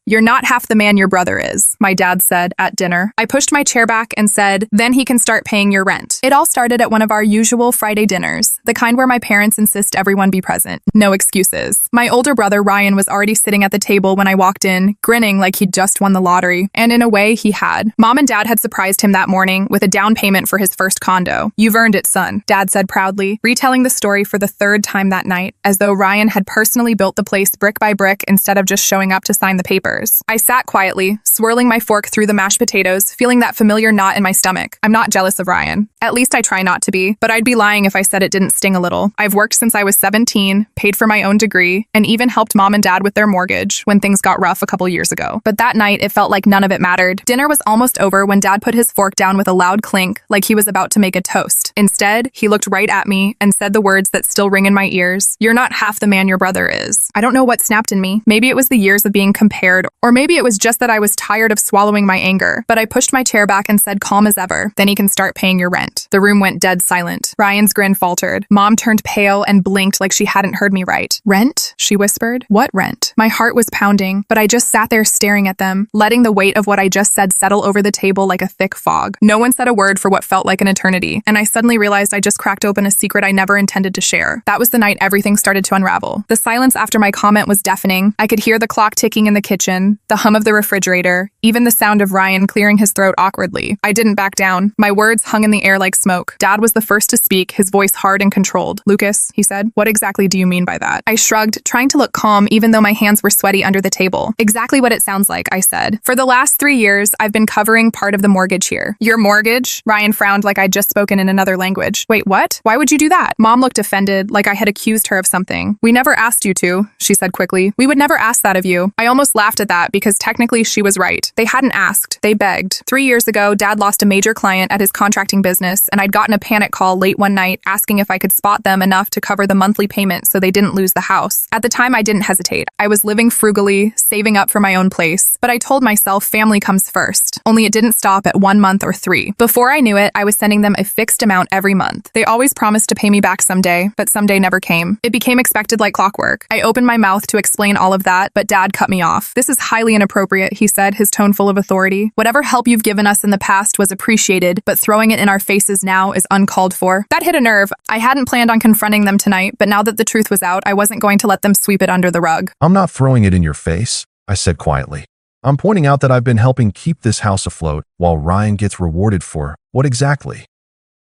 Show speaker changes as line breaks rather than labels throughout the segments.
"You're not half the man your brother is," my dad said at dinner. I pushed my chair back and said, "Then he can start paying your rent." It all started at one of our usual Friday dinners, the kind where my parents insist everyone be present. No excuses. My older brother Ryan was already sitting at the table when I walked in, grinning like he'd just won the lottery. And in a way, he had. Mom and Dad had surprised him that morning with a down payment for his first condo. "You've earned it, son," Dad said proudly, retelling the story for the third time that night, as though Ryan had personally built the place brick by brick instead of just showing up to sign the papers. I sat quietly, swirling my fork through the mashed potatoes, feeling that familiar knot in my stomach. I'm not jealous of Ryan. At least I try not to be, but I'd be lying if I said it didn't sting a little. I've worked since I was 17, paid for my own degree, and even helped Mom and Dad with their mortgage when things got rough a couple years ago. But that night, it felt like none of it mattered. Dinner was almost over when Dad put his fork down with a loud clink, like he was about to make a toast. Instead, he looked right at me and said the words that still ring in my ears: "You're not half the man your brother is." I don't know what snapped in me. Maybe it was the years of being compared, or maybe it was just that I was tired of swallowing my anger. But I pushed my chair back and said calm as ever, "Then he can start paying your rent." The room went dead silent. Ryan's grin faltered. Mom turned pale and blinked like she hadn't heard me right. "Rent?" she whispered. "What rent?" My heart was pounding, but I just sat there staring at them, letting the weight of what I just said settle over the table like a thick fog. No one said a word for what felt like an eternity, and I suddenly realized I just cracked open a secret I never intended to share. That was the night everything started to unravel. The silence after my comment was deafening. I could hear the clock ticking in the kitchen, the hum of the refrigerator, even the sound of Ryan clearing his throat awkwardly. I didn't back down. My words hung in the air like smoke. Dad was the first to speak, his voice hard and controlled. "Lucas," he said, "what exactly do you mean by that?" I shrugged, trying to look calm even though my hands were sweaty under the table. "Exactly what it sounds like," I said. "For the last 3 years, I've been covering part of the mortgage here." "Your mortgage?" Ryan frowned like I'd just spoken in another language. "Wait, what? Why would you do that?" Mom looked offended, like I had accused her of something. "We never asked you to," she said quickly. "We would never ask that of you." I almost laughed at that because technically she was right. They hadn't asked. They begged. 3 years ago, Dad lost a major client at his contracting business, and I'd gotten a panic call late one night asking if I could spot them enough to cover the monthly payment so they didn't lose the house. At the time, I didn't hesitate. I was living frugally, saving up for my own place, but I told myself family comes first. Only it didn't stop at 1 month or 3. Before I knew it, I was sending them a fixed amount every month. They always promised to pay me back someday, but someday never came. It became expected like clockwork. I opened my mouth to explain all of that, but Dad cut me off. "This is highly inappropriate," he said, his tone full of authority. "Whatever help you've given us in the past was appreciated, but throwing it in our faces now is uncalled for." That hit a nerve. I hadn't planned on confronting them tonight, but now that the truth was out, I wasn't going to let them sweep it under the rug.
"I'm not throwing it in your face," I said quietly. "I'm pointing out that I've been helping keep this house afloat while Ryan gets rewarded for what exactly?"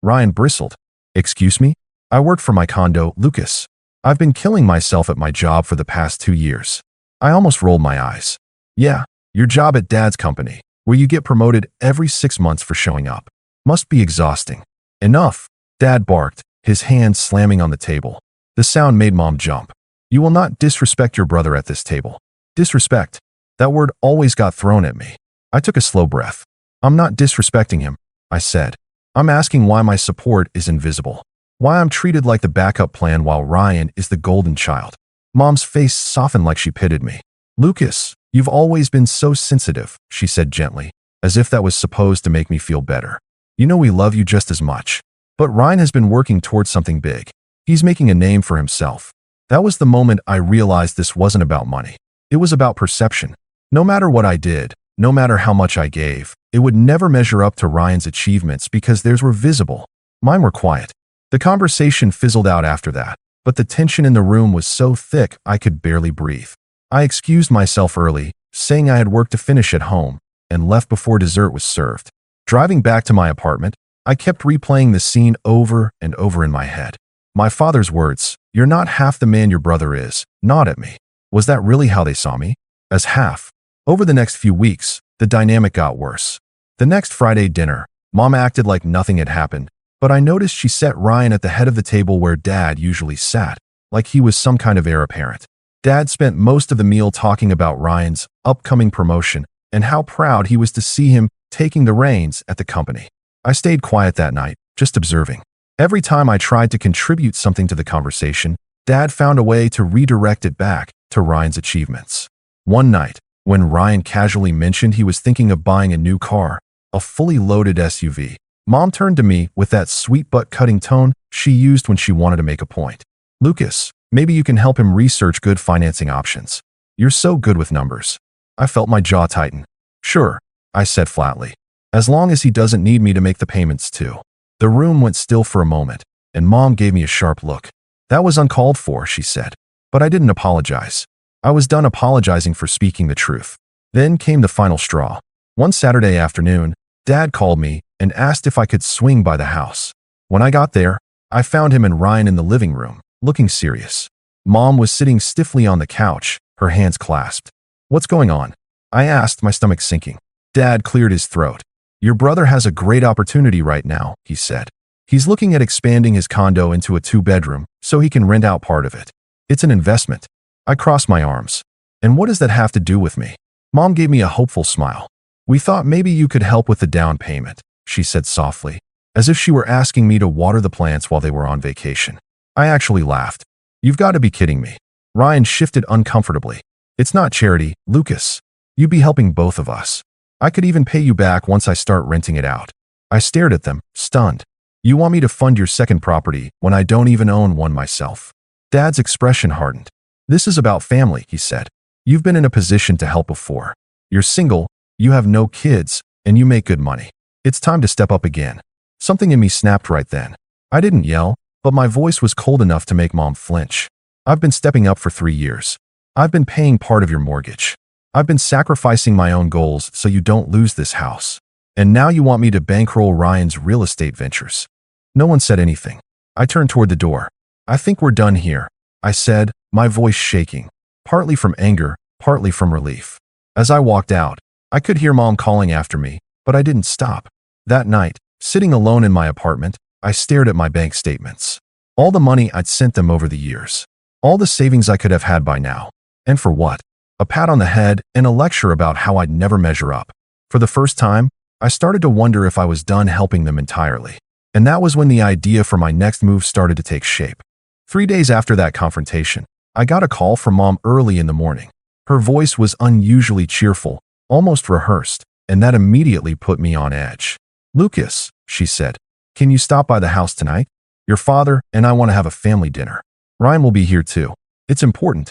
Ryan bristled. "Excuse me? I work for my condo, Lucas. I've been killing myself at my job for the past 2 years." I almost rolled my eyes. "Yeah, your job at Dad's company, where you get promoted every 6 months for showing up. Must be exhausting." "Enough," Dad barked, his hands slamming on the table. The sound made Mom jump. "You will not disrespect your brother at this table." Disrespect. That word always got thrown at me. I took a slow breath. "I'm not disrespecting him," I said. "I'm asking why my support is invisible. Why I'm treated like the backup plan while Ryan is the golden child." Mom's face softened like she pitied me. "Lucas, you've always been so sensitive," she said gently, as if that was supposed to make me feel better. "You know we love you just as much. But Ryan has been working towards something big. He's making a name for himself." That was the moment I realized this wasn't about money. It was about perception. No matter what I did, no matter how much I gave, it would never measure up to Ryan's achievements because theirs were visible. Mine were quiet. The conversation fizzled out after that, but the tension in the room was so thick I could barely breathe. I excused myself early, saying I had work to finish at home, and left before dessert was served. Driving back to my apartment, I kept replaying the scene over and over in my head. My father's words, "You're not half the man your brother is," gnawed at me. Was that really how they saw me? As half? Over the next few weeks, the dynamic got worse. The next Friday dinner, Mom acted like nothing had happened, but I noticed she set Ryan at the head of the table where Dad usually sat, like he was some kind of heir apparent. Dad spent most of the meal talking about Ryan's upcoming promotion and how proud he was to see him taking the reins at the company. I stayed quiet that night, just observing. Every time I tried to contribute something to the conversation, Dad found a way to redirect it back to Ryan's achievements. One night, when Ryan casually mentioned he was thinking of buying a new car, a fully loaded SUV, Mom turned to me with that sweet butt-cutting tone she used when she wanted to make a point. "Lucas, maybe you can help him research good financing options. You're so good with numbers." I felt my jaw tighten. Sure, I said flatly. As long as he doesn't need me to make the payments too. The room went still for a moment, and Mom gave me a sharp look. That was uncalled for, she said. But I didn't apologize. I was done apologizing for speaking the truth. Then came the final straw. One Saturday afternoon, Dad called me and asked if I could swing by the house. When I got there, I found him and Ryan in the living room, looking serious. Mom was sitting stiffly on the couch, her hands clasped. What's going on? I asked, my stomach sinking. Dad cleared his throat. Your brother has a great opportunity right now, he said. He's looking at expanding his condo into a 2-bedroom so he can rent out part of it. It's an investment. I crossed my arms. And what does that have to do with me? Mom gave me a hopeful smile. We thought maybe you could help with the down payment, she said softly, as if she were asking me to water the plants while they were on vacation. I actually laughed. You've got to be kidding me. Ryan shifted uncomfortably. It's not charity, Lucas. You'd be helping both of us. I could even pay you back once I start renting it out. I stared at them, stunned. You want me to fund your second property when I don't even own one myself? Dad's expression hardened. This is about family, he said. You've been in a position to help before. You're single, you have no kids, and you make good money. It's time to step up again. Something in me snapped right then. I didn't yell, but my voice was cold enough to make Mom flinch. I've been stepping up for 3 years. I've been paying part of your mortgage. I've been sacrificing my own goals so you don't lose this house. And now you want me to bankroll Ryan's real estate ventures. No one said anything. I turned toward the door. I think we're done here, I said, my voice shaking, partly from anger, partly from relief. As I walked out, I could hear Mom calling after me, but I didn't stop. That night, sitting alone in my apartment, I stared at my bank statements. All the money I'd sent them over the years. All the savings I could have had by now. And for what? A pat on the head and a lecture about how I'd never measure up. For the first time, I started to wonder if I was done helping them entirely. And that was when the idea for my next move started to take shape. 3 days after that confrontation, I got a call from Mom early in the morning. Her voice was unusually cheerful, almost rehearsed, and that immediately put me on edge. Lucas, she said, can you stop by the house tonight? Your father and I want to have a family dinner. Ryan will be here too. It's important.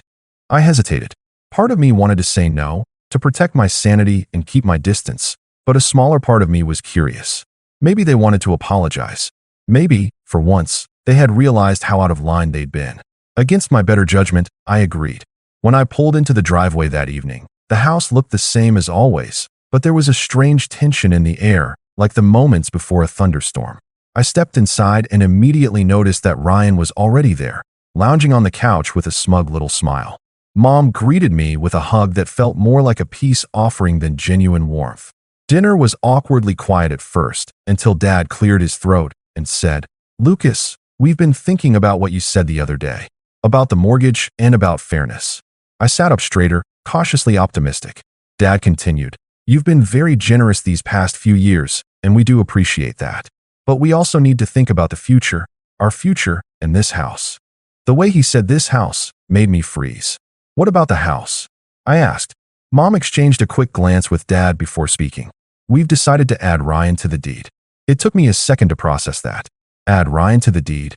I hesitated. Part of me wanted to say no, to protect my sanity and keep my distance, but a smaller part of me was curious. Maybe they wanted to apologize. Maybe, for once, they had realized how out of line they'd been. Against my better judgment, I agreed. When I pulled into the driveway that evening, the house looked the same as always, but there was a strange tension in the air, like the moments before a thunderstorm. I stepped inside and immediately noticed that Ryan was already there, lounging on the couch with a smug little smile. Mom greeted me with a hug that felt more like a peace offering than genuine warmth. Dinner was awkwardly quiet at first, until Dad cleared his throat and said, Lucas, we've been thinking about what you said the other day, about the mortgage and about fairness. I sat up straighter, cautiously optimistic. Dad continued, you've been very generous these past few years, and we do appreciate that. But we also need to think about the future, our future, and this house. The way he said this house made me freeze. What about the house? I asked. Mom exchanged a quick glance with Dad before speaking. We've decided to add Ryan to the deed. It took me a second to process that. Add Ryan to the deed?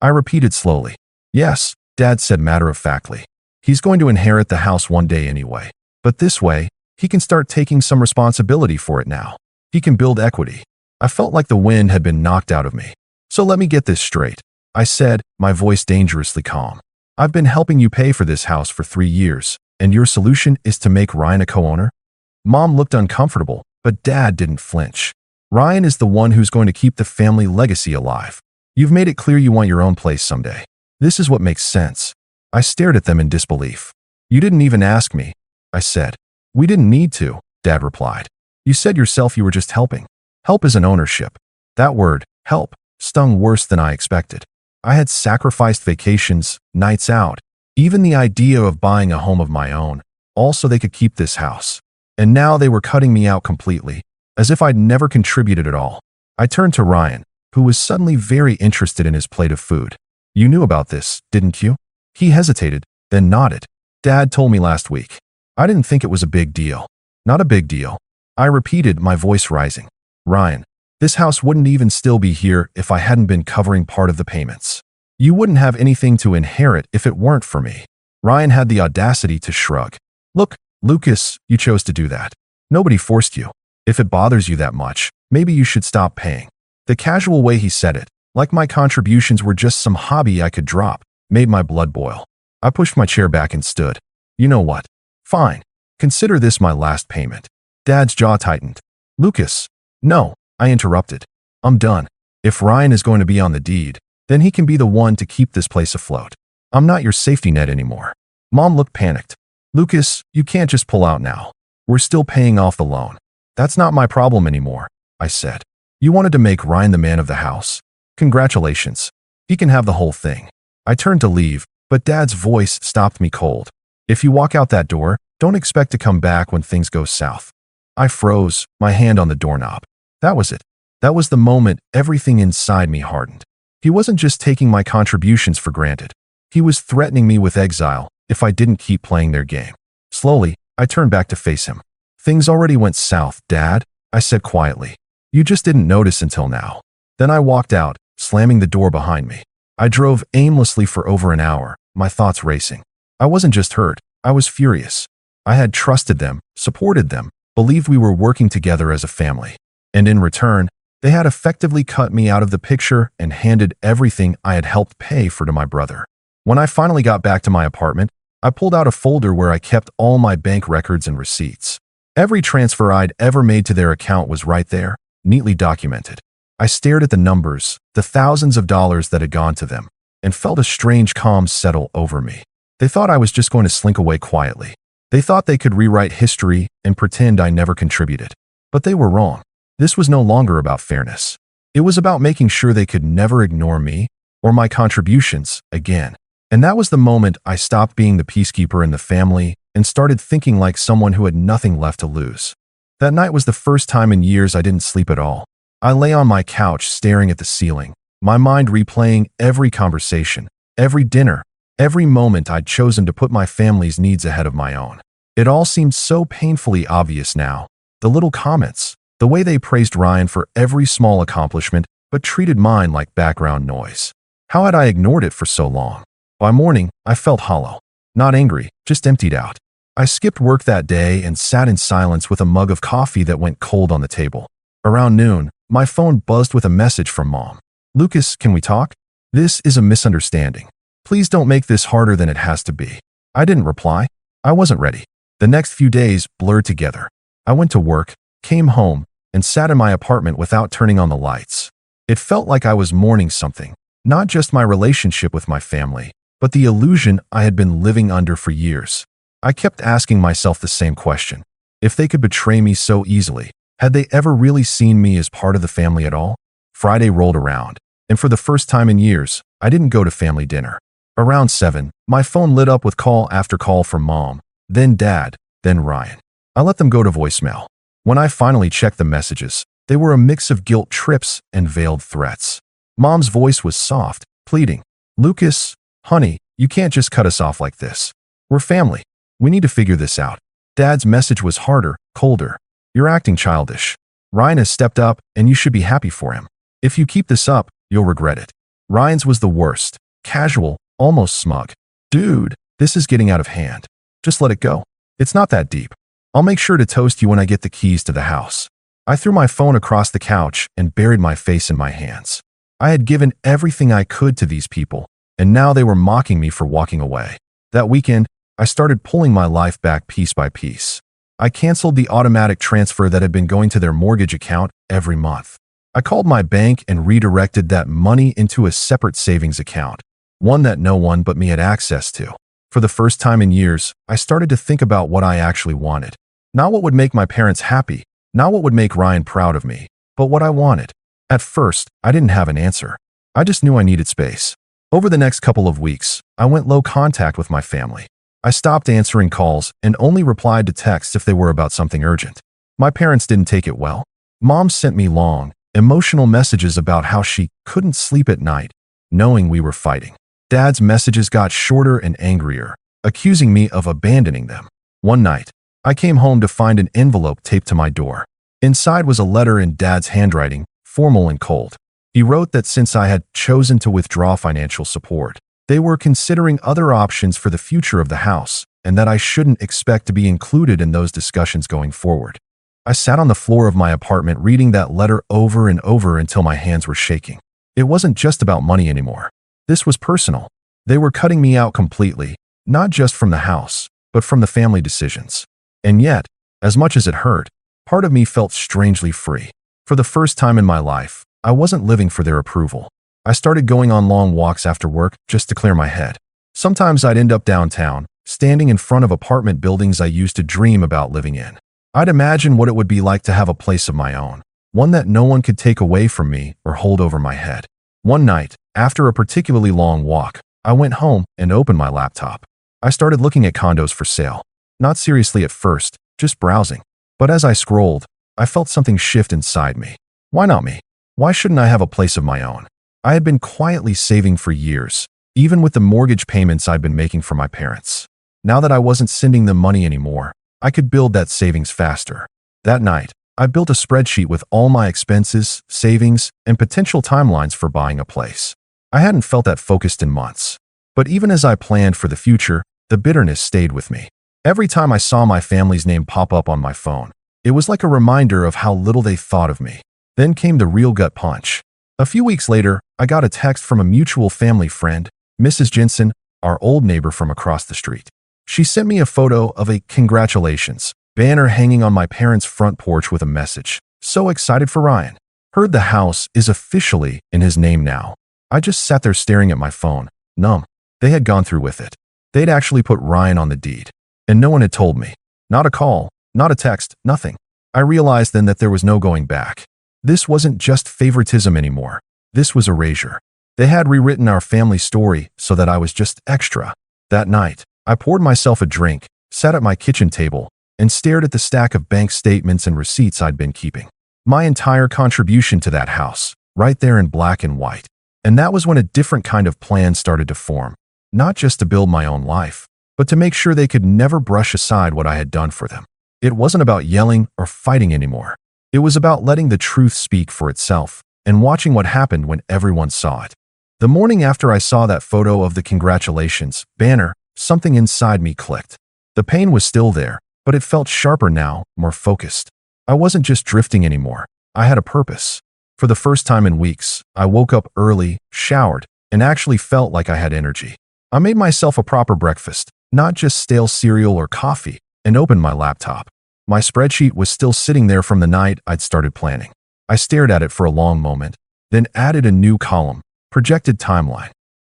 I repeated slowly. Yes, Dad said matter-of-factly. He's going to inherit the house one day anyway. But this way, he can start taking some responsibility for it now. He can build equity. I felt like the wind had been knocked out of me. So let me get this straight, I said, my voice dangerously calm. I've been helping you pay for this house for 3 years, and your solution is to make Ryan a co-owner? Mom looked uncomfortable, but Dad didn't flinch. Ryan is the one who's going to keep the family legacy alive. You've made it clear you want your own place someday. This is what makes sense. I stared at them in disbelief. You didn't even ask me, I said. We didn't need to, Dad replied. You said yourself you were just helping. Help is an ownership. That word, help, stung worse than I expected. I had sacrificed vacations, nights out, even the idea of buying a home of my own, all so they could keep this house. And now they were cutting me out completely, as if I'd never contributed at all. I turned to Ryan, who was suddenly very interested in his plate of food. You knew about this, didn't you? He hesitated, then nodded. Dad told me last week. I didn't think it was a big deal. Not a big deal. I repeated, my voice rising. Ryan, this house wouldn't even still be here if I hadn't been covering part of the payments. You wouldn't have anything to inherit if it weren't for me. Ryan had the audacity to shrug. Look, Lucas, you chose to do that. Nobody forced you. If it bothers you that much, maybe you should stop paying. The casual way he said it, like my contributions were just some hobby I could drop, made my blood boil. I pushed my chair back and stood. You know what? Fine. Consider this my last payment. Dad's jaw tightened. Lucas. No, I interrupted. I'm done. If Ryan is going to be on the deed, then he can be the one to keep this place afloat. I'm not your safety net anymore. Mom looked panicked. Lucas, you can't just pull out now. We're still paying off the loan. That's not my problem anymore, I said. You wanted to make Ryan the man of the house. Congratulations. He can have the whole thing. I turned to leave, but Dad's voice stopped me cold. If you walk out that door, don't expect to come back when things go south. I froze, my hand on the doorknob. That was it. That was the moment everything inside me hardened. He wasn't just taking my contributions for granted. He was threatening me with exile if I didn't keep playing their game. Slowly, I turned back to face him. Things already went south, Dad, I said quietly. You just didn't notice until now. Then I walked out, slamming the door behind me. I drove aimlessly for over an hour, my thoughts racing. I wasn't just hurt, I was furious. I had trusted them, supported them, believed we were working together as a family. And in return, they had effectively cut me out of the picture and handed everything I had helped pay for to my brother. When I finally got back to my apartment, I pulled out a folder where I kept all my bank records and receipts. Every transfer I'd ever made to their account was right there, neatly documented. I stared at the numbers, the thousands of dollars that had gone to them, and felt a strange calm settle over me. They thought I was just going to slink away quietly. They thought they could rewrite history and pretend I never contributed. But they were wrong. This was no longer about fairness. It was about making sure they could never ignore me or my contributions again. And that was the moment I stopped being the peacekeeper in the family and started thinking like someone who had nothing left to lose. That night was the first time in years I didn't sleep at all. I lay on my couch staring at the ceiling, my mind replaying every conversation, every dinner, every moment I'd chosen to put my family's needs ahead of my own. It all seemed so painfully obvious now. The little comments, the way they praised Ryan for every small accomplishment but treated mine like background noise. How had I ignored it for so long? By morning, I felt hollow. Not angry, just emptied out. I skipped work that day and sat in silence with a mug of coffee that went cold on the table. Around noon, my phone buzzed with a message from Mom. Lucas, can we talk? This is a misunderstanding. Please don't make this harder than it has to be. I didn't reply. I wasn't ready. The next few days blurred together. I went to work, came home, and sat in my apartment without turning on the lights. It felt like I was mourning something, not just my relationship with my family, but the illusion I had been living under for years. I kept asking myself the same question. If they could betray me so easily, had they ever really seen me as part of the family at all? Friday rolled around, and for the first time in years, I didn't go to family dinner. Around 7, my phone lit up with call after call from Mom, then Dad, then Ryan. I let them go to voicemail. When I finally checked the messages, they were a mix of guilt trips and veiled threats. Mom's voice was soft, pleading. Lucas, honey, you can't just cut us off like this. We're family. We need to figure this out. Dad's message was harder, colder. You're acting childish. Ryan has stepped up, and you should be happy for him. If you keep this up, you'll regret it. Ryan's was the worst. Casual, almost smug. Dude, this is getting out of hand. Just let it go. It's not that deep. I'll make sure to toast you when I get the keys to the house. I threw my phone across the couch and buried my face in my hands. I had given everything I could to these people, and now they were mocking me for walking away. That weekend, I started pulling my life back piece by piece. I canceled the automatic transfer that had been going to their mortgage account every month. I called my bank and redirected that money into a separate savings account, one that no one but me had access to. For the first time in years, I started to think about what I actually wanted. Not what would make my parents happy, not what would make Ryan proud of me, but what I wanted. At first, I didn't have an answer. I just knew I needed space. Over the next couple of weeks, I went low contact with my family. I stopped answering calls and only replied to texts if they were about something urgent. My parents didn't take it well. Mom sent me long, emotional messages about how she couldn't sleep at night, knowing we were fighting. Dad's messages got shorter and angrier, accusing me of abandoning them. One night, I came home to find an envelope taped to my door. Inside was a letter in Dad's handwriting, formal and cold. He wrote that since I had chosen to withdraw financial support, they were considering other options for the future of the house, and that I shouldn't expect to be included in those discussions going forward. I sat on the floor of my apartment reading that letter over and over until my hands were shaking. It wasn't just about money anymore. This was personal. They were cutting me out completely, not just from the house, but from the family decisions. And yet, as much as it hurt, part of me felt strangely free. For the first time in my life, I wasn't living for their approval. I started going on long walks after work just to clear my head. Sometimes I'd end up downtown, standing in front of apartment buildings I used to dream about living in. I'd imagine what it would be like to have a place of my own, one that no one could take away from me or hold over my head. One night, after a particularly long walk, I went home and opened my laptop. I started looking at condos for sale. Not seriously at first, just browsing. But as I scrolled, I felt something shift inside me. Why not me? Why shouldn't I have a place of my own? I had been quietly saving for years, even with the mortgage payments I'd been making for my parents. Now that I wasn't sending them money anymore, I could build that savings faster. That night, I built a spreadsheet with all my expenses, savings, and potential timelines for buying a place. I hadn't felt that focused in months. But even as I planned for the future, the bitterness stayed with me. Every time I saw my family's name pop up on my phone, it was like a reminder of how little they thought of me. Then came the real gut punch. A few weeks later, I got a text from a mutual family friend, Mrs. Jensen, our old neighbor from across the street. She sent me a photo of a "Congratulations" banner hanging on my parents' front porch with a message. So excited for Ryan. Heard the house is officially in his name now. I just sat there staring at my phone, numb. They had gone through with it. They'd actually put Ryan on the deed. And no one had told me. Not a call, not a text, nothing. I realized then that there was no going back. This wasn't just favoritism anymore. This was erasure. They had rewritten our family story so that I was just extra. That night, I poured myself a drink, sat at my kitchen table, and stared at the stack of bank statements and receipts I'd been keeping. My entire contribution to that house, right there in black and white. And that was when a different kind of plan started to form. Not just to build my own life, but to make sure they could never brush aside what I had done for them. It wasn't about yelling or fighting anymore. It was about letting the truth speak for itself and watching what happened when everyone saw it. The morning after I saw that photo of the "Congratulations" banner, something inside me clicked. The pain was still there, but it felt sharper now, more focused. I wasn't just drifting anymore. I had a purpose. For the first time in weeks, I woke up early, showered, and actually felt like I had energy. I made myself a proper breakfast, not just stale cereal or coffee, and opened my laptop. My spreadsheet was still sitting there from the night I'd started planning. I stared at it for a long moment, then added a new column, projected timeline.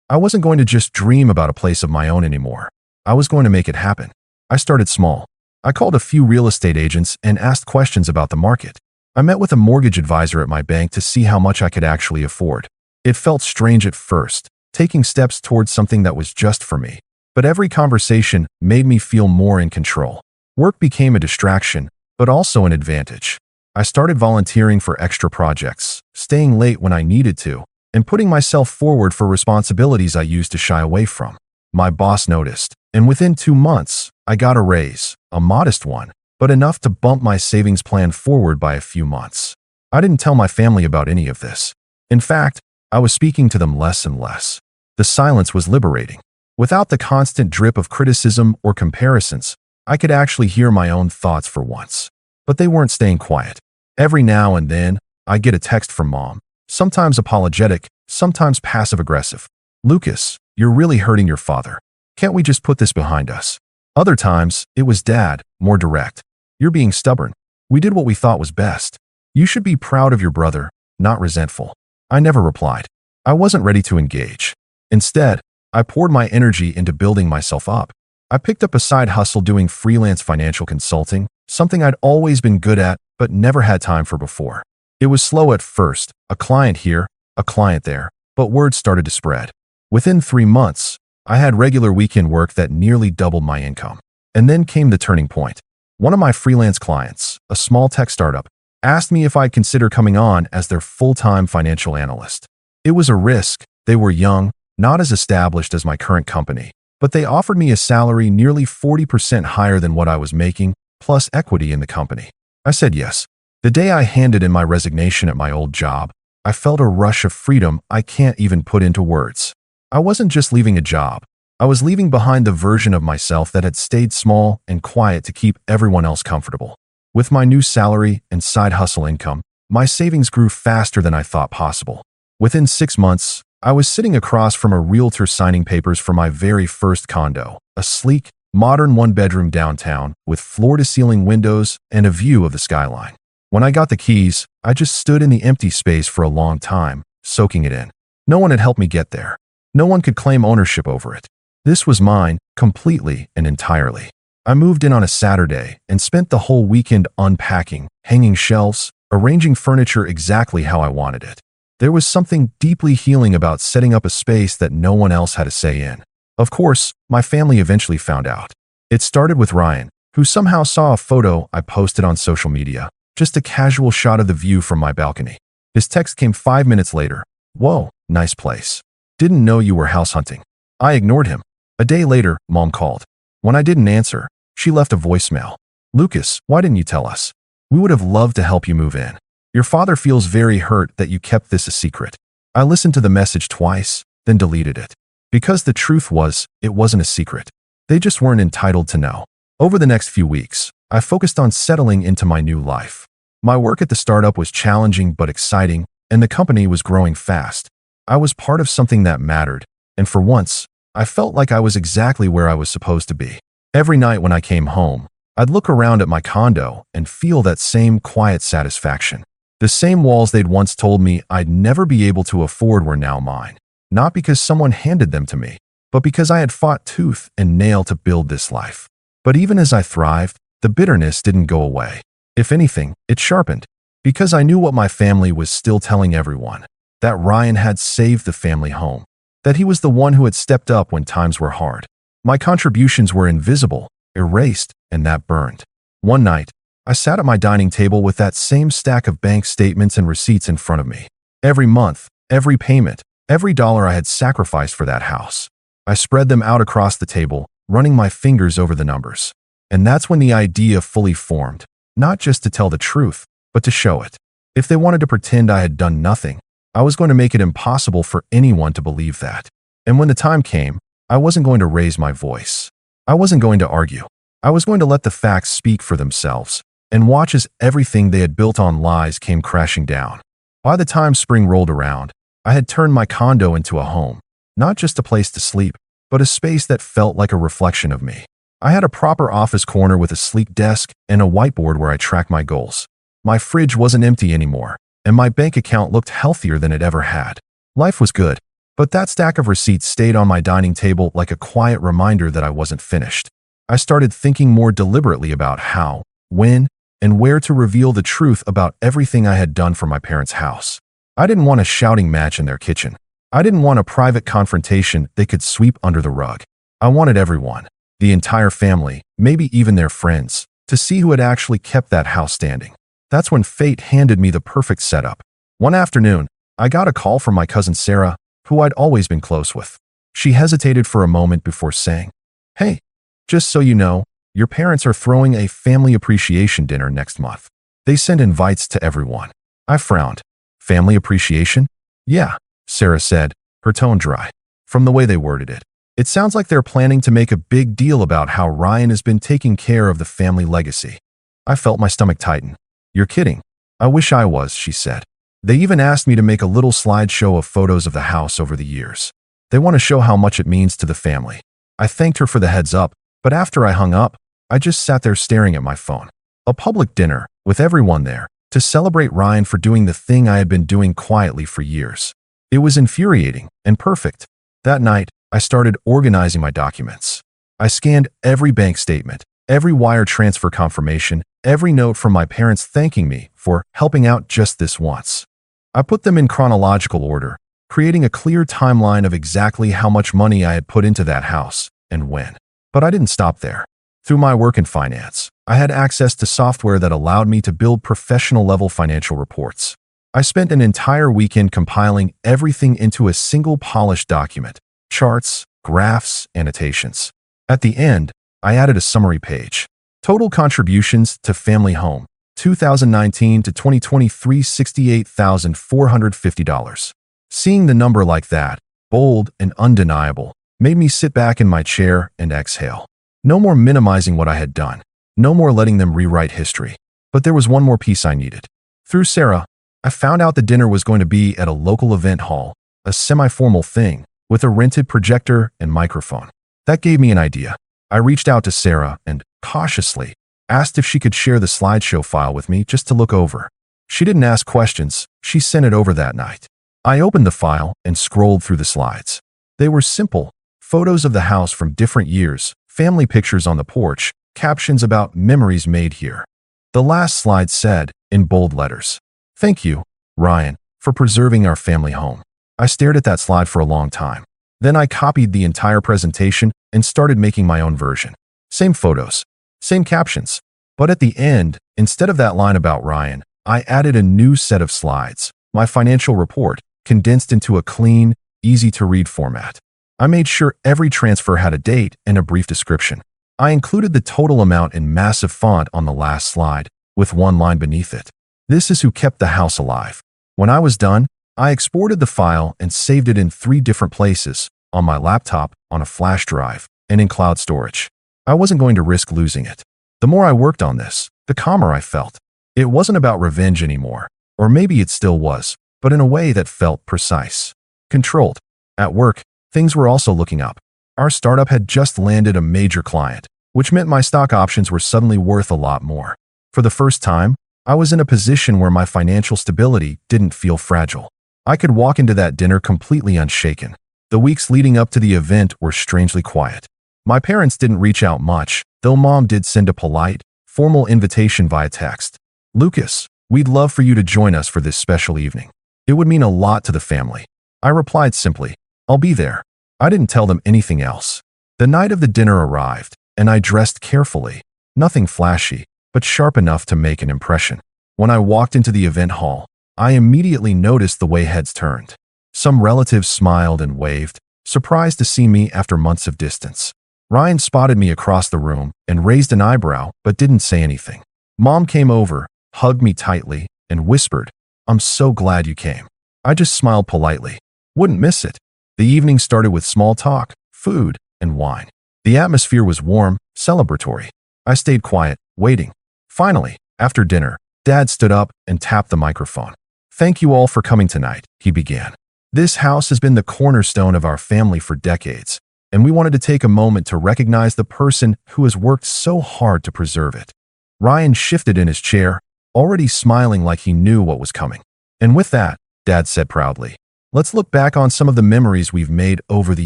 I wasn't going to just dream about a place of my own anymore. I was going to make it happen. I started small. I called a few real estate agents and asked questions about the market. I met with a mortgage advisor at my bank to see how much I could actually afford. It felt strange at first, taking steps towards something that was just for me. But every conversation made me feel more in control. Work became a distraction, but also an advantage. I started volunteering for extra projects, staying late when I needed to, and putting myself forward for responsibilities I used to shy away from. My boss noticed, and within 2 months, I got a raise, a modest one, but enough to bump my savings plan forward by a few months. I didn't tell my family about any of this. In fact, I was speaking to them less and less. The silence was liberating. Without the constant drip of criticism or comparisons, I could actually hear my own thoughts for once. But they weren't staying quiet. Every now and then, I'd get a text from Mom, sometimes apologetic, sometimes passive-aggressive. "Lucas, you're really hurting your father. Can't we just put this behind us?" Other times, it was Dad, more direct. "You're being stubborn. We did what we thought was best. You should be proud of your brother, not resentful." I never replied. I wasn't ready to engage. Instead, I poured my energy into building myself up. I picked up a side hustle doing freelance financial consulting, something I'd always been good at but never had time for before. It was slow at first, a client here, a client there, but word started to spread. Within 3 months, I had regular weekend work that nearly doubled my income. And then came the turning point. One of my freelance clients, a small tech startup, asked me if I'd consider coming on as their full-time financial analyst. It was a risk. They were young, not as established as my current company, but they offered me a salary nearly 40% higher than what I was making, plus equity in the company. I said yes. The day I handed in my resignation at my old job, I felt a rush of freedom I can't even put into words. I wasn't just leaving a job. I was leaving behind the version of myself that had stayed small and quiet to keep everyone else comfortable. With my new salary and side hustle income, my savings grew faster than I thought possible. Within 6 months, I was sitting across from a realtor signing papers for my very first condo, a sleek, modern one-bedroom downtown with floor-to-ceiling windows and a view of the skyline. When I got the keys, I just stood in the empty space for a long time, soaking it in. No one had helped me get there. No one could claim ownership over it. This was mine, completely and entirely. I moved in on a Saturday and spent the whole weekend unpacking, hanging shelves, arranging furniture exactly how I wanted it. There was something deeply healing about setting up a space that no one else had a say in. Of course, my family eventually found out. It started with Ryan, who somehow saw a photo I posted on social media, just a casual shot of the view from my balcony. His text came 5 minutes later. "Whoa, nice place. Didn't know you were house hunting." I ignored him. A day later, Mom called. When I didn't answer, she left a voicemail. "Lucas, why didn't you tell us? We would have loved to help you move in. Your father feels very hurt that you kept this a secret." I listened to the message twice, then deleted it. Because the truth was, it wasn't a secret. They just weren't entitled to know. Over the next few weeks, I focused on settling into my new life. My work at the startup was challenging but exciting, and the company was growing fast. I was part of something that mattered, and for once, I felt like I was exactly where I was supposed to be. Every night when I came home, I'd look around at my condo and feel that same quiet satisfaction. The same walls they'd once told me I'd never be able to afford were now mine. Not because someone handed them to me, but because I had fought tooth and nail to build this life. But even as I thrived, the bitterness didn't go away. If anything, it sharpened. Because I knew what my family was still telling everyone. That Ryan had saved the family home. That he was the one who had stepped up when times were hard. My contributions were invisible, erased, and that burned. One night, I sat at my dining table with that same stack of bank statements and receipts in front of me. Every month, every payment, every dollar I had sacrificed for that house. I spread them out across the table, running my fingers over the numbers. And that's when the idea fully formed, not just to tell the truth, but to show it. If they wanted to pretend I had done nothing, I was going to make it impossible for anyone to believe that. And when the time came, I wasn't going to raise my voice. I wasn't going to argue. I was going to let the facts speak for themselves, and watch as everything they had built on lies came crashing down. By the time spring rolled around, I had turned my condo into a home, not just a place to sleep, but a space that felt like a reflection of me. I had a proper office corner with a sleek desk and a whiteboard where I tracked my goals. My fridge wasn't empty anymore, and my bank account looked healthier than it ever had. Life was good, but that stack of receipts stayed on my dining table like a quiet reminder that I wasn't finished. I started thinking more deliberately about how, when, and where to reveal the truth about everything I had done for my parents' house. I didn't want a shouting match in their kitchen. I didn't want a private confrontation they could sweep under the rug. I wanted everyone, the entire family, maybe even their friends, to see who had actually kept that house standing. That's when fate handed me the perfect setup. One afternoon, I got a call from my cousin Sarah, who I'd always been close with. She hesitated for a moment before saying, "Hey, just so you know, your parents are throwing a family appreciation dinner next month. They send invites to everyone." I frowned. "Family appreciation?" "Yeah," Sarah said, her tone dry. From the way they worded it, it sounds like they're planning to make a big deal about how Ryan has been taking care of the family legacy. I felt my stomach tighten. "You're kidding." "I wish I was," she said. "They even asked me to make a little slideshow of photos of the house over the years. They want to show how much it means to the family." I thanked her for the heads up, but after I hung up, I just sat there staring at my phone. A public dinner, with everyone there, to celebrate Ryan for doing the thing I had been doing quietly for years. It was infuriating and perfect. That night, I started organizing my documents. I scanned every bank statement, every wire transfer confirmation, every note from my parents thanking me for helping out just this once. I put them in chronological order, creating a clear timeline of exactly how much money I had put into that house and when. But I didn't stop there. Through my work in finance, I had access to software that allowed me to build professional-level financial reports. I spent an entire weekend compiling everything into a single polished document: charts, graphs, annotations. At the end, I added a summary page. Total contributions to family home, 2019 to 2023, $68,450. Seeing the number like that, bold and undeniable, made me sit back in my chair and exhale. No more minimizing what I had done. No more letting them rewrite history. But there was one more piece I needed. Through Sarah, I found out the dinner was going to be at a local event hall, a semi-formal thing, with a rented projector and microphone. That gave me an idea. I reached out to Sarah and, cautiously, asked if she could share the slideshow file with me just to look over. She didn't ask questions, she sent it over that night. I opened the file and scrolled through the slides. They were simple, photos of the house from different years, family pictures on the porch, captions about memories made here. The last slide said, in bold letters, "Thank you, Ryan, for preserving our family home." I stared at that slide for a long time. Then I copied the entire presentation and started making my own version. Same photos, same captions. But at the end, instead of that line about Ryan, I added a new set of slides, my financial report, condensed into a clean, easy-to-read format. I made sure every transfer had a date and a brief description. I included the total amount in massive font on the last slide, with one line beneath it. "This is who kept the house alive." When I was done, I exported the file and saved it in 3 different places, on my laptop, on a flash drive, and in cloud storage. I wasn't going to risk losing it. The more I worked on this, the calmer I felt. It wasn't about revenge anymore, or maybe it still was, but in a way that felt precise, controlled. At work, things were also looking up. Our startup had just landed a major client, which meant my stock options were suddenly worth a lot more. For the first time, I was in a position where my financial stability didn't feel fragile. I could walk into that dinner completely unshaken. The weeks leading up to the event were strangely quiet. My parents didn't reach out much, though Mom did send a polite, formal invitation via text. "Lucas, we'd love for you to join us for this special evening. It would mean a lot to the family." I replied simply, "I'll be there." I didn't tell them anything else. The night of the dinner arrived, and I dressed carefully. Nothing flashy, but sharp enough to make an impression. When I walked into the event hall, I immediately noticed the way heads turned. Some relatives smiled and waved, surprised to see me after months of distance. Ryan spotted me across the room and raised an eyebrow but didn't say anything. Mom came over, hugged me tightly, and whispered, "I'm so glad you came." I just smiled politely. Wouldn't miss it. The evening started with small talk, food, and wine. The atmosphere was warm, celebratory. I stayed quiet, waiting. Finally, after dinner, Dad stood up and tapped the microphone. "Thank you all for coming tonight," he began. "This house has been the cornerstone of our family for decades, and we wanted to take a moment to recognize the person who has worked so hard to preserve it." Ryan shifted in his chair, already smiling like he knew what was coming. "And with that," Dad said proudly, "let's look back on some of the memories we've made over the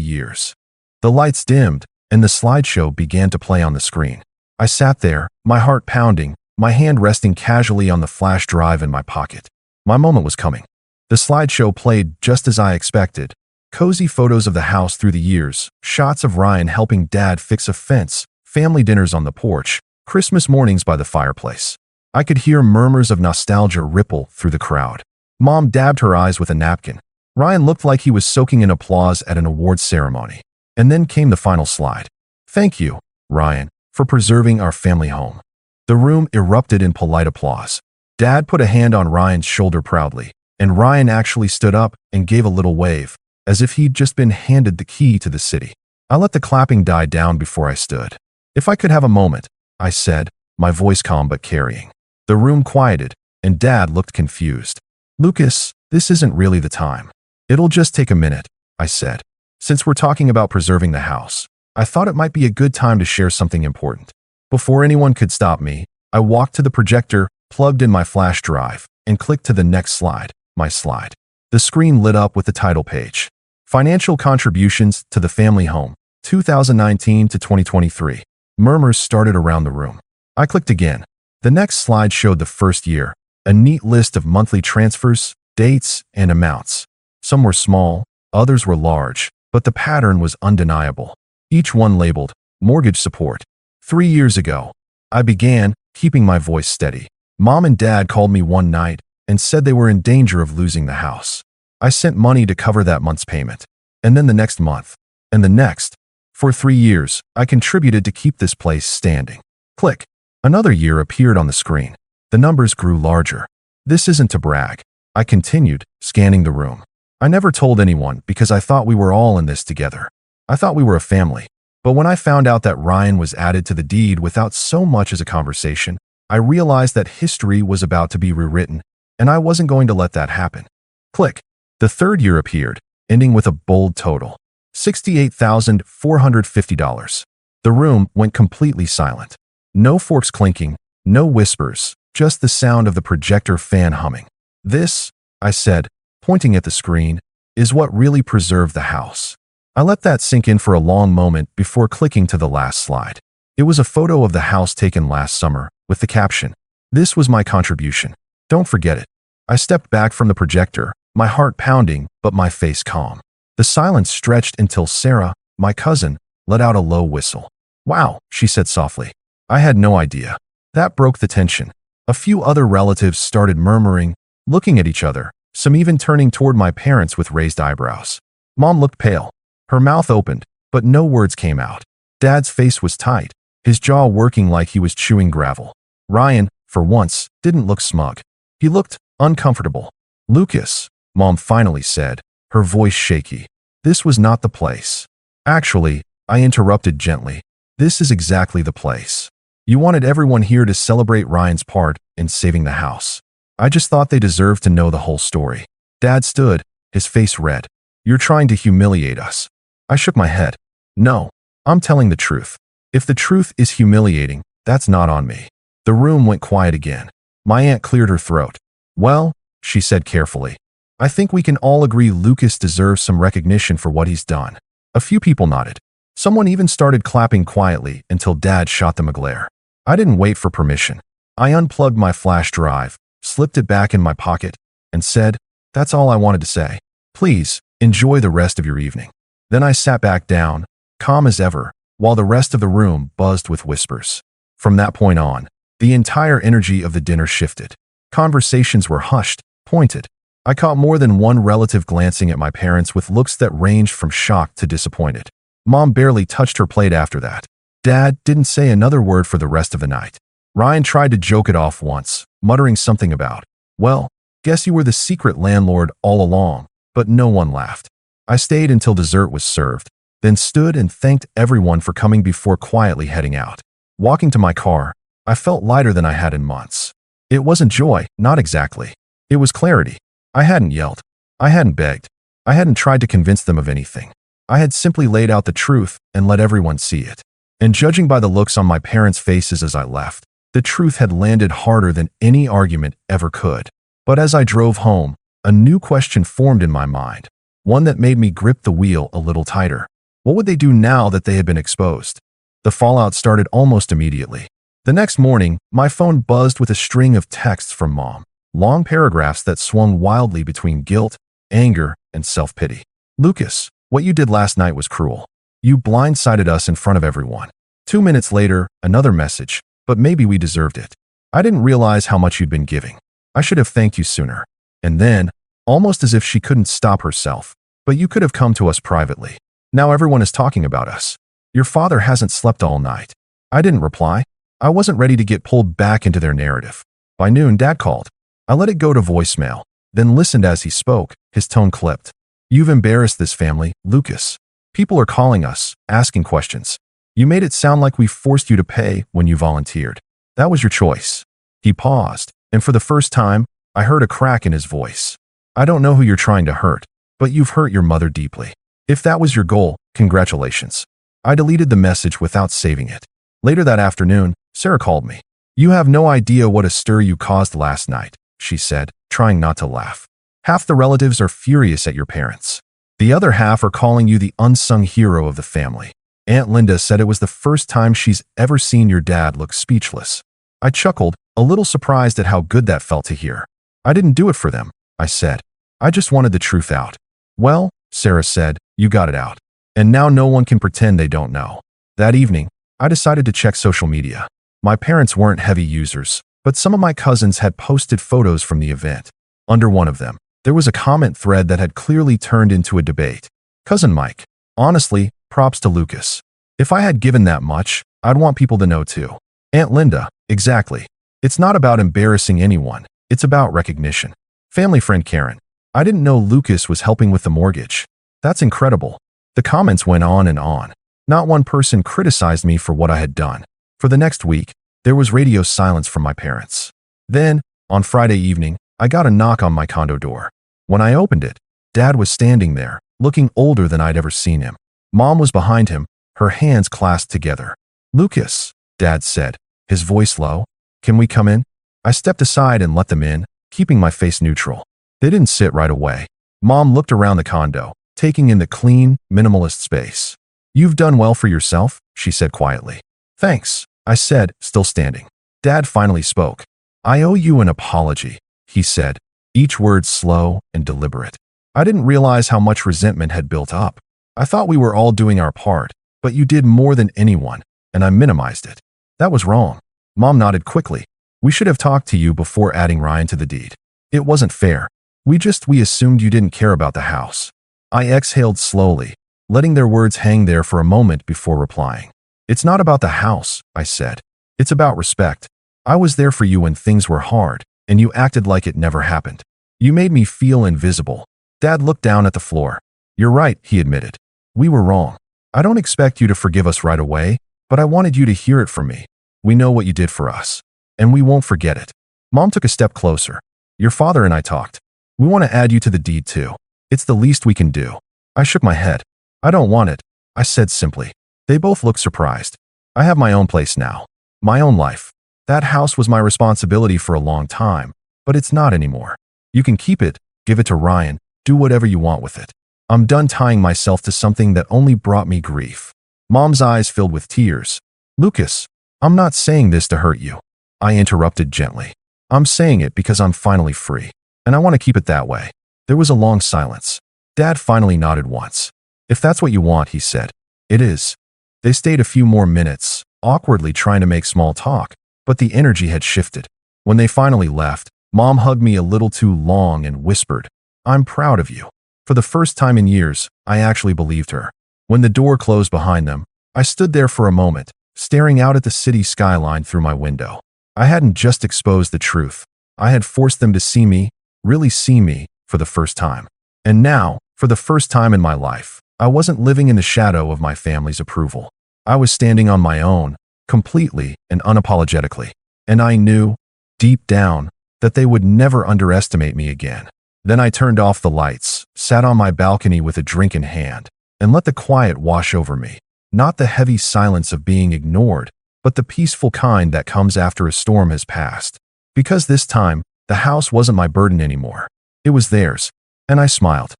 years." The lights dimmed, and the slideshow began to play on the screen. I sat there, my heart pounding, my hand resting casually on the flash drive in my pocket. My moment was coming. The slideshow played just as I expected. Cozy photos of the house through the years, shots of Ryan helping Dad fix a fence, family dinners on the porch, Christmas mornings by the fireplace. I could hear murmurs of nostalgia ripple through the crowd. Mom dabbed her eyes with a napkin. Ryan looked like he was soaking in applause at an awards ceremony. And then came the final slide. "Thank you, Ryan, for preserving our family home." The room erupted in polite applause. Dad put a hand on Ryan's shoulder proudly, and Ryan actually stood up and gave a little wave, as if he'd just been handed the key to the city. I let the clapping die down before I stood. "If I could have a moment," I said, my voice calm but carrying. The room quieted, and Dad looked confused. "Lucas, this isn't really the time. It'll just take a minute," I said. "Since we're talking about preserving the house, I thought it might be a good time to share something important." Before anyone could stop me, I walked to the projector, plugged in my flash drive, and clicked to the next slide, my slide. The screen lit up with the title page. "Financial Contributions to the Family Home, 2019 to 2023. Murmurs started around the room. I clicked again. The next slide showed the first year, a neat list of monthly transfers, dates, and amounts. Some were small, others were large, but the pattern was undeniable. Each one labeled, "Mortgage Support." 3 years ago, I began, keeping my voice steady. Mom and Dad called me one night and said they were in danger of losing the house. I sent money to cover that month's payment, and then the next month, and the next. For 3 years, I contributed to keep this place standing. Click. Another year appeared on the screen. The numbers grew larger. "This isn't to brag," I continued, scanning the room. "I never told anyone because I thought we were all in this together. I thought we were a family. But when I found out that Ryan was added to the deed without so much as a conversation, I realized that history was about to be rewritten, and I wasn't going to let that happen. Click. The third year appeared, ending with a bold total. $68,450. The room went completely silent. No forks clinking, no whispers, just the sound of the projector fan humming. This, I said, pointing at the screen, is what really preserved the house. I let that sink in for a long moment before clicking to the last slide. It was a photo of the house taken last summer, with the caption, "This was my contribution. Don't forget it." I stepped back from the projector, my heart pounding, but my face calm. The silence stretched until Sarah, my cousin, let out a low whistle. "Wow," she said softly. I had no idea. That broke the tension. A few other relatives started murmuring, looking at each other, some even turning toward my parents with raised eyebrows. Mom looked pale. Her mouth opened, but no words came out. Dad's face was tight, his jaw working like he was chewing gravel. Ryan, for once, didn't look smug. He looked uncomfortable. "Lucas," Mom finally said, her voice shaky. "This was not the place." "Actually," I interrupted gently, "this is exactly the place. You wanted everyone here to celebrate Ryan's part in saving the house. I just thought they deserved to know the whole story." Dad stood, his face red. "You're trying to humiliate us." I shook my head. "No, I'm telling the truth. If the truth is humiliating, that's not on me." The room went quiet again. My aunt cleared her throat. "Well," she said carefully, "I think we can all agree Lucas deserves some recognition for what he's done." A few people nodded. Someone even started clapping quietly until Dad shot them a glare. I didn't wait for permission. I unplugged my flash drive, slipped it back in my pocket, and said, "That's all I wanted to say. Please, enjoy the rest of your evening." Then I sat back down, calm as ever, while the rest of the room buzzed with whispers. From that point on, the entire energy of the dinner shifted. Conversations were hushed, pointed. I caught more than one relative glancing at my parents with looks that ranged from shocked to disappointed. Mom barely touched her plate after that. Dad didn't say another word for the rest of the night. Ryan tried to joke it off once, muttering something about, "Well, guess you were the secret landlord all along," but no one laughed. I stayed until dessert was served, then stood and thanked everyone for coming before quietly heading out. Walking to my car, I felt lighter than I had in months. It wasn't joy, not exactly. It was clarity. I hadn't yelled. I hadn't begged. I hadn't tried to convince them of anything. I had simply laid out the truth and let everyone see it. And judging by the looks on my parents' faces as I left, the truth had landed harder than any argument ever could. But as I drove home, a new question formed in my mind, one that made me grip the wheel a little tighter. What would they do now that they had been exposed? The fallout started almost immediately. The next morning, my phone buzzed with a string of texts from Mom, long paragraphs that swung wildly between guilt, anger, and self-pity. "Lucas, what you did last night was cruel. You blindsided us in front of everyone." 2 minutes later, another message, "But maybe we deserved it. I didn't realize how much you'd been giving. I should have thanked you sooner." And then, almost as if she couldn't stop herself, "But you could have come to us privately. Now everyone is talking about us. Your father hasn't slept all night." I didn't reply. I wasn't ready to get pulled back into their narrative. By noon, Dad called. I let it go to voicemail, then listened as he spoke, his tone clipped. "You've embarrassed this family, Lucas. People are calling us, asking questions. You made it sound like we forced you to pay when you volunteered. That was your choice." He paused, and for the first time, I heard a crack in his voice. "I don't know who you're trying to hurt, but you've hurt your mother deeply. If that was your goal, congratulations." I deleted the message without saving it. Later that afternoon, Sarah called me. "You have no idea what a stir you caused last night," she said, trying not to laugh. "Half the relatives are furious at your parents. The other half are calling you the unsung hero of the family. Aunt Linda said it was the first time she's ever seen your dad look speechless." I chuckled, a little surprised at how good that felt to hear. "I didn't do it for them," I said. "I just wanted the truth out." "Well," Sarah said, "you got it out. And now no one can pretend they don't know." That evening, I decided to check social media. My parents weren't heavy users, but some of my cousins had posted photos from the event. Under one of them, there was a comment thread that had clearly turned into a debate. "Cousin Mike. Honestly, props to Lucas. If I had given that much, I'd want people to know too." Aunt Linda. "Exactly. It's not about embarrassing anyone. It's about recognition." Family friend Karen. "I didn't know Lucas was helping with the mortgage. That's incredible. The comments went on and on. Not one person criticized me for what I had done. For the next week, there was radio silence from my parents. Then, on Friday evening, I got a knock on my condo door. When I opened it, Dad was standing there, looking older than I'd ever seen him. Mom was behind him, her hands clasped together. "Lucas," Dad said, his voice low, "can we come in?" I stepped aside and let them in, keeping my face neutral. They didn't sit right away. Mom looked around the condo, taking in the clean, minimalist space. "You've done well for yourself," she said quietly. "Thanks," I said, still standing. Dad finally spoke. "I owe you an apology," he said, each word slow and deliberate. I didn't realize how much resentment had built up. I thought we were all doing our part, but you did more than anyone, and I minimized it. That was wrong. Mom nodded quickly. "We should have talked to you before adding Ryan to the deed. It wasn't fair. We assumed you didn't care about the house." I exhaled slowly, letting their words hang there for a moment before replying. "It's not about the house," I said. "It's about respect. I was there for you when things were hard, and you acted like it never happened. You made me feel invisible." Dad looked down at the floor. "You're right," he admitted. "We were wrong. I don't expect you to forgive us right away, but I wanted you to hear it from me. We know what you did for us, and we won't forget it." Mom took a step closer. "Your father and I talked. We want to add you to the deed too. It's the least we can do." I shook my head. "I don't want it," I said simply. They both looked surprised. "I have my own place now. My own life. That house was my responsibility for a long time, but it's not anymore. You can keep it, give it to Ryan, do whatever you want with it. I'm done tying myself to something that only brought me grief." Mom's eyes filled with tears. "Lucas, I'm not saying this to hurt you," I interrupted gently. "I'm saying it because I'm finally free, and I want to keep it that way." There was a long silence. Dad finally nodded once. "If that's what you want," he said. "It is." They stayed a few more minutes, awkwardly trying to make small talk, but the energy had shifted. When they finally left, Mom hugged me a little too long and whispered, "I'm proud of you." For the first time in years, I actually believed her. When the door closed behind them, I stood there for a moment, staring out at the city skyline through my window. I hadn't just exposed the truth. I had forced them to see me, really see me, for the first time. And now, for the first time in my life, I wasn't living in the shadow of my family's approval. I was standing on my own, completely and unapologetically. And I knew, deep down, that they would never underestimate me again. Then I turned off the lights, sat on my balcony with a drink in hand, and let the quiet wash over me. Not the heavy silence of being ignored, but the peaceful kind that comes after a storm has passed. Because this time, the house wasn't my burden anymore. It was theirs, and I smiled.